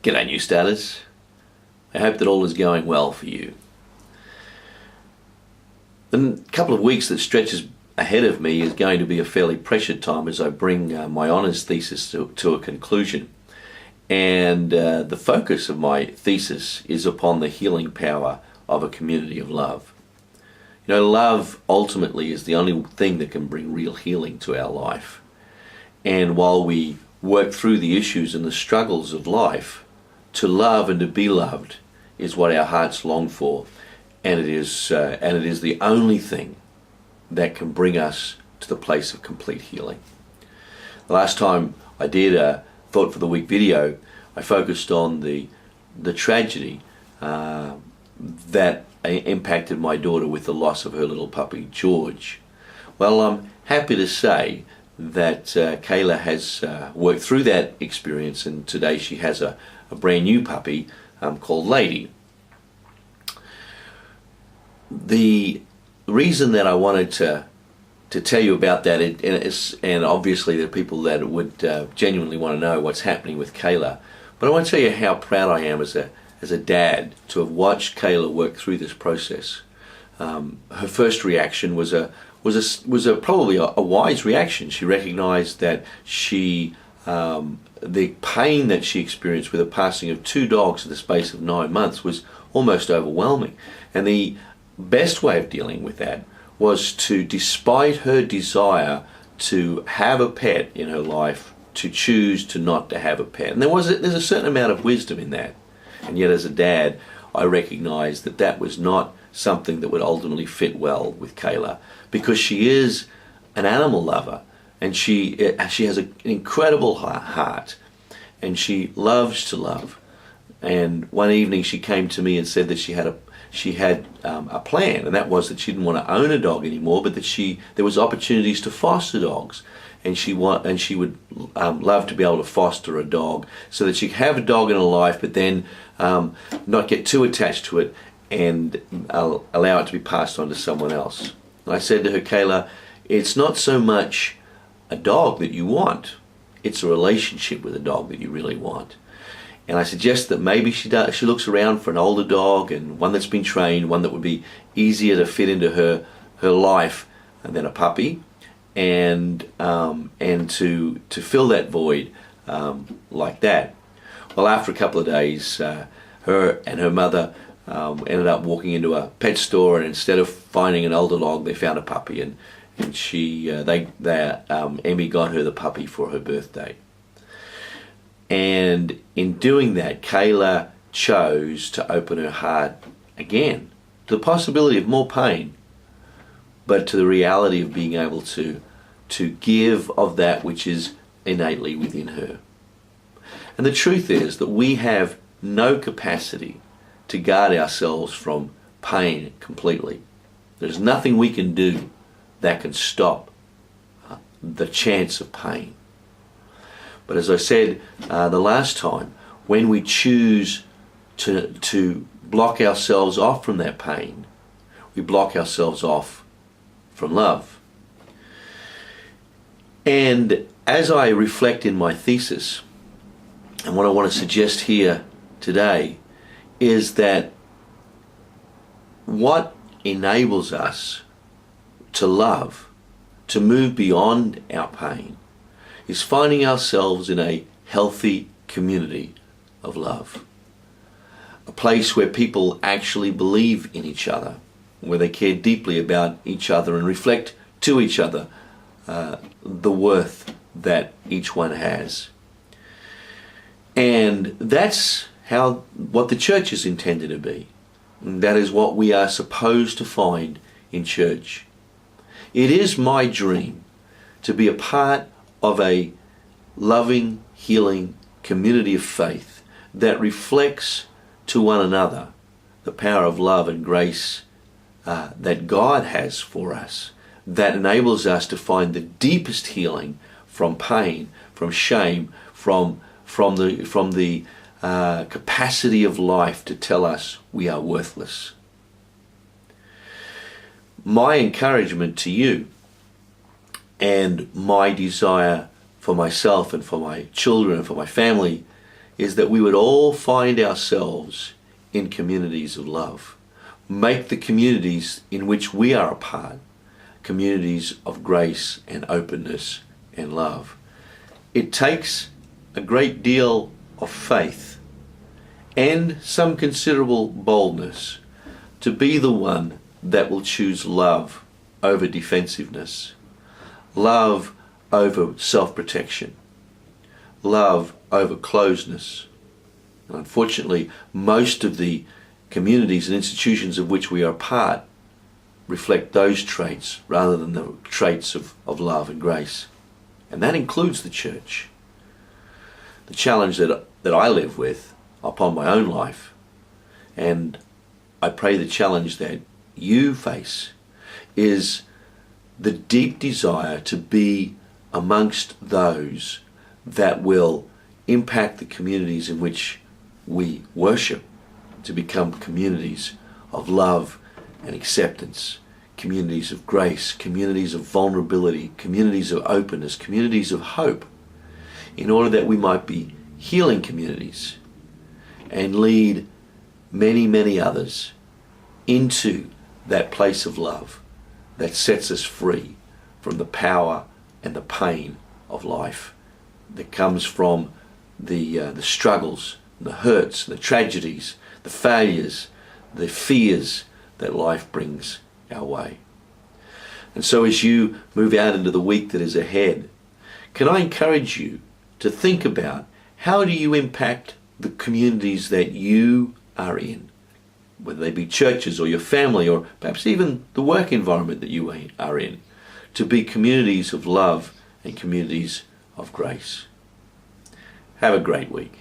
G'day new starters. I hope that all is going well for you. The couple of weeks that stretches ahead of me is going to be a fairly pressured time as I bring my honours thesis to a conclusion. And the focus of my thesis is upon the healing power of a community of love. You know, love ultimately is the only thing that can bring real healing to our life. And while we work through the issues and the struggles of life, to love and to be loved is what our hearts long for, and it is the only thing that can bring us to the place of complete healing. The last time I did a Thought for the Week video, I focused on the tragedy that impacted my daughter with the loss of her little puppy George. Well, I'm happy to say that Kayla has worked through that experience, and today she has a brand new puppy called Lady. The reason that I wanted to tell you about that, and obviously there are people that would genuinely want to know what's happening with Kayla, but I want to tell you how proud I am as a dad to have watched Kayla work through this process. Her first reaction was probably a wise reaction. She recognized that the pain that she experienced with the passing of 2 dogs in the space of 9 months was almost overwhelming. And the best way of dealing with that was to, despite her desire to have a pet in her life, to choose to not to have a pet. And there's a certain amount of wisdom in that. And yet as a dad, I recognized that that was not something that would ultimately fit well with Kayla, because she is an animal lover. And she has an incredible heart, and she loves to love. And one evening she came to me and said that she had a plan, and that was that she didn't want to own a dog anymore, but that there was opportunities to foster dogs, and she would love to be able to foster a dog so that she could have a dog in her life, but then not get too attached to it and allow it to be passed on to someone else. And I said to her, Kayla, it's not so much a dog that you want, it's a relationship with a dog that you really want. And I suggest that maybe she looks around for an older dog, and one that's been trained, one that would be easier to fit into her life than a puppy, and to fill that void like that. Well, after a couple of days, her and her mother ended up walking into a pet store, and instead of finding an older dog, they found a puppy, and Emmy got her the puppy for her birthday. And in doing that, Kayla chose to open her heart again to the possibility of more pain, but to the reality of being able to give of that which is innately within her. And the truth is that we have no capacity to guard ourselves from pain completely. There's nothing we can do that can stop the chance of pain. But as I said the last time, when we choose to block ourselves off from that pain, we block ourselves off from love. And as I reflect in my thesis, and what I want to suggest here today is that what enables us to love, to move beyond our pain, is finding ourselves in a healthy community of love. A place where people actually believe in each other, where they care deeply about each other and reflect to each other the worth that each one has. And that's what the church is intended to be. And that is what we are supposed to find in church. It is my dream to be a part of a loving, healing community of faith that reflects to one another the power of love and grace that God has for us, that enables us to find the deepest healing from pain, from shame, from the capacity of life to tell us we are worthless. My encouragement to you and my desire for myself and for my children and for my family is that we would all find ourselves in communities of love. Make the communities in which we are a part communities of grace and openness and love. It takes a great deal of faith and some considerable boldness to be the one that will choose love over defensiveness, love over self-protection, love over closeness. And unfortunately, most of the communities and institutions of which we are part reflect those traits rather than the traits of love and grace. And that includes the church. The challenge that I live with upon my own life, and I pray the challenge that you face, is the deep desire to be amongst those that will impact the communities in which we worship, to become communities of love and acceptance, communities of grace, communities of vulnerability, communities of openness, communities of hope, in order that we might be healing communities and lead many, many others into that place of love that sets us free from the power and the pain of life that comes from the struggles, the hurts, the tragedies, the failures, the fears that life brings our way. And so as you move out into the week that is ahead, can I encourage you to think about how do you impact the communities that you are in, whether they be churches or your family or perhaps even the work environment that you are in, to be communities of love and communities of grace. Have a great week.